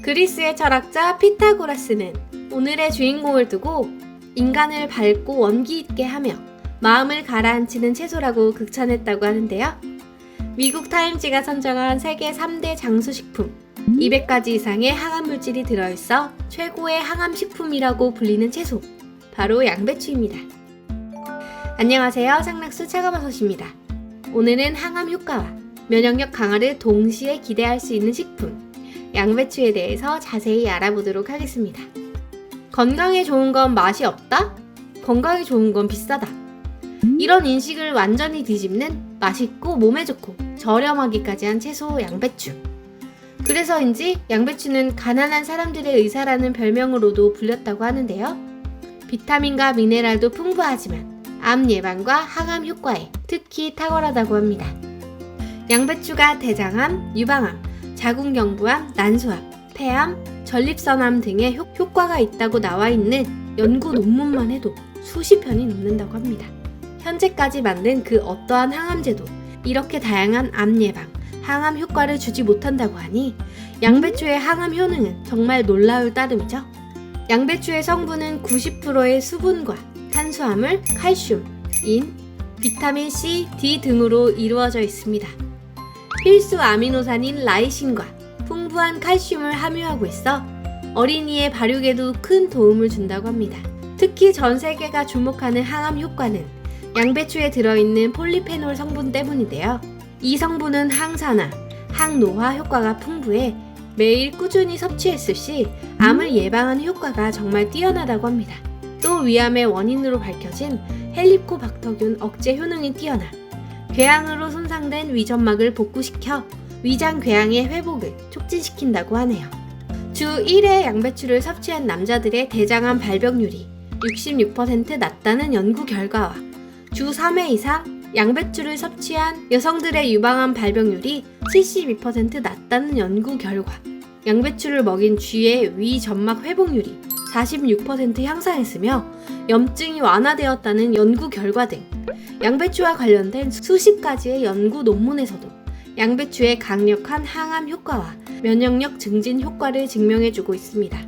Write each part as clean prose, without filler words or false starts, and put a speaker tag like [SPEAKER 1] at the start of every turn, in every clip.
[SPEAKER 1] 그리스의 철학자 피타고라스는 오늘의 주인공을 두고 인간을 밝고 원기 있게 하며 마음을 가라앉히는 채소라고 극찬했다고 하는데요. 미국 타임지가 선정한 세계 3대 장수식품 200가지 이상의 항암물질이 들어있어 최고의 항암식품이라고 불리는 채소, 바로 양배추입니다. 안녕하세요, 상락수 차가버섯입니다. 오늘은 항암 효과와 면역력 강화를 동시에 기대할 수 있는 식품 양배추에 대해서 자세히 알아보도록 하겠습니다. 건강에 좋은 건 맛이 없다? 건강에 좋은 건 비싸다. 이런 인식을 완전히 뒤집는 맛있고 몸에 좋고 저렴하기까지 한 채소 양배추. 그래서인지 양배추는 가난한 사람들의 의사라는 별명으로도 불렸다고 하는데요. 비타민과 미네랄도 풍부하지만 암 예방과 항암 효과에 특히 탁월하다고 합니다. 양배추가 대장암, 유방암, 자궁경부암, 난소암, 폐암, 전립선암 등의 효과가 있다고 나와 있는 연구 논문만 해도 수십 편이 넘는다고 합니다. 현재까지 만든 그 어떠한 항암제도 이렇게 다양한 암 예방, 항암 효과를 주지 못한다고 하니 양배추의 항암 효능은 정말 놀라울 따름이죠. 양배추의 성분은 90%의 수분과 탄수화물, 칼슘, 인, 비타민 C, D 등으로 이루어져 있습니다. 필수 아미노산인 라이신과 풍부한 칼슘을 함유하고 있어 어린이의 발육에도 큰 도움을 준다고 합니다. 특히 전 세계가 주목하는 항암 효과는 양배추에 들어있는 폴리페놀 성분 때문인데요. 이 성분은 항산화, 항노화 효과가 풍부해 매일 꾸준히 섭취했을 시 암을 예방하는 효과가 정말 뛰어나다고 합니다. 또 위암의 원인으로 밝혀진 헬리코박터균 억제 효능이 뛰어나 궤양으로 손상된 위점막을 복구시켜 위장 궤양의 회복을 촉진시킨다고 하네요. 주 1회 양배추를 섭취한 남자들의 대장암 발병률이 66% 낮다는 연구 결과와 주 3회 이상 양배추를 섭취한 여성들의 유방암 발병률이 72% 낮다는 연구 결과, 양배추를 먹인 쥐의 위점막 회복률이 46% 향상했으며 염증이 완화되었다는 연구 결과 등 양배추와 관련된 수십 가지의 연구 논문에서도 양배추의 강력한 항암 효과와 면역력 증진 효과를 증명해주고 있습니다.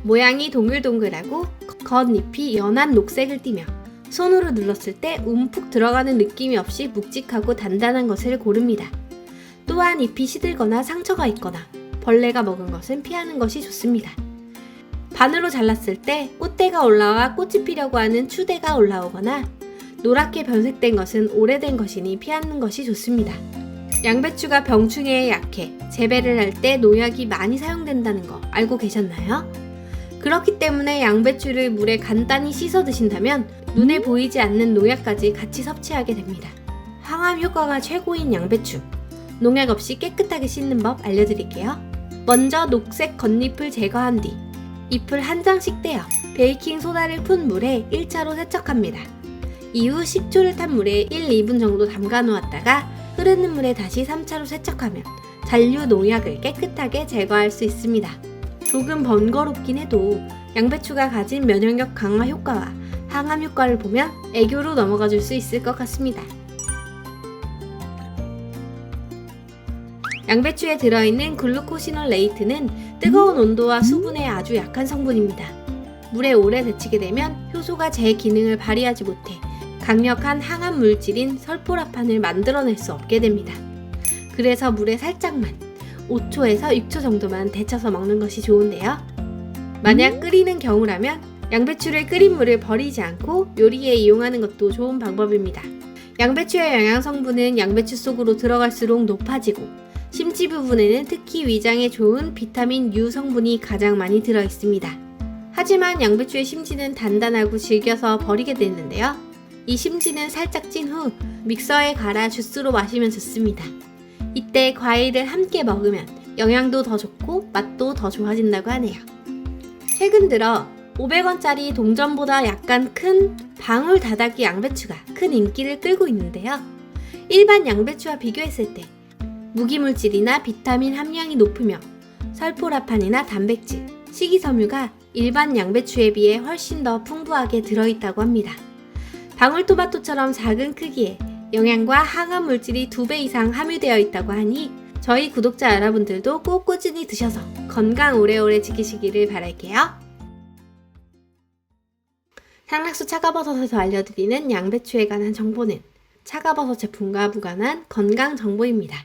[SPEAKER 1] 모양이 동글동글하고 겉잎이 연한 녹색을 띠며 손으로 눌렀을 때 움푹 들어가는 느낌이 없이 묵직하고 단단한 것을 고릅니다. 또한 잎이 시들거나 상처가 있거나 벌레가 먹은 것은 피하는 것이 좋습니다. 반으로 잘랐을 때 꽃대가 올라와 꽃이 피려고 하는 추대가 올라오거나 노랗게 변색된 것은 오래된 것이니 피하는 것이 좋습니다. 양배추가 병충해에 약해 재배를 할 때 농약이 많이 사용된다는 거 알고 계셨나요? 그렇기 때문에 양배추를 물에 간단히 씻어 드신다면 눈에 보이지 않는 농약까지 같이 섭취하게 됩니다. 항암 효과가 최고인 양배추, 농약 없이 깨끗하게 씻는 법 알려드릴게요. 먼저 녹색 겉잎을 제거한 뒤 잎을 한 장씩 떼어 베이킹소다를 푼 물에 1차로 세척합니다. 이후 식초를 탄 물에 1, 2분 정도 담가 놓았다가 흐르는 물에 다시 3차로 세척하면 잔류 농약을 깨끗하게 제거할 수 있습니다. 조금 번거롭긴 해도 양배추가 가진 면역력 강화 효과와 항암 효과를 보면 애교로 넘어가 줄 수 있을 것 같습니다. 양배추에 들어있는 글루코시놀레이트는 뜨거운 온도와 수분에 아주 약한 성분입니다. 물에 오래 데치게 되면 효소가 제 기능을 발휘하지 못해 강력한 항암 물질인 설포라판을 만들어낼 수 없게 됩니다. 그래서 물에 살짝만 5초에서 6초 정도만 데쳐서 먹는 것이 좋은데요. 만약 끓이는 경우라면 양배추를 끓인 물을 버리지 않고 요리에 이용하는 것도 좋은 방법입니다. 양배추의 영양 성분은 양배추 속으로 들어갈수록 높아지고 심지 부분에는 특히 위장에 좋은 비타민 U 성분이 가장 많이 들어있습니다. 하지만 양배추의 심지는 단단하고 질겨서 버리게 되는데요. 이 심지는 살짝 찐 후 믹서에 갈아 주스로 마시면 좋습니다. 이때 과일을 함께 먹으면 영양도 더 좋고 맛도 더 좋아진다고 하네요. 최근 들어 500원짜리 동전보다 약간 큰 방울 다다기 양배추가 큰 인기를 끌고 있는데요. 일반 양배추와 비교했을 때 무기물질이나 비타민 함량이 높으며 설포라판이나 단백질, 식이섬유가 일반 양배추에 비해 훨씬 더 풍부하게 들어있다고 합니다. 방울토마토처럼 작은 크기에 영양과 항암 물질이 2배 이상 함유되어 있다고 하니 저희 구독자 여러분들도 꼭 꾸준히 드셔서 건강 오래오래 지키시기를 바랄게요. 상락수 차가버섯에서 알려드리는 양배추에 관한 정보는 차가버섯 제품과 무관한 건강 정보입니다.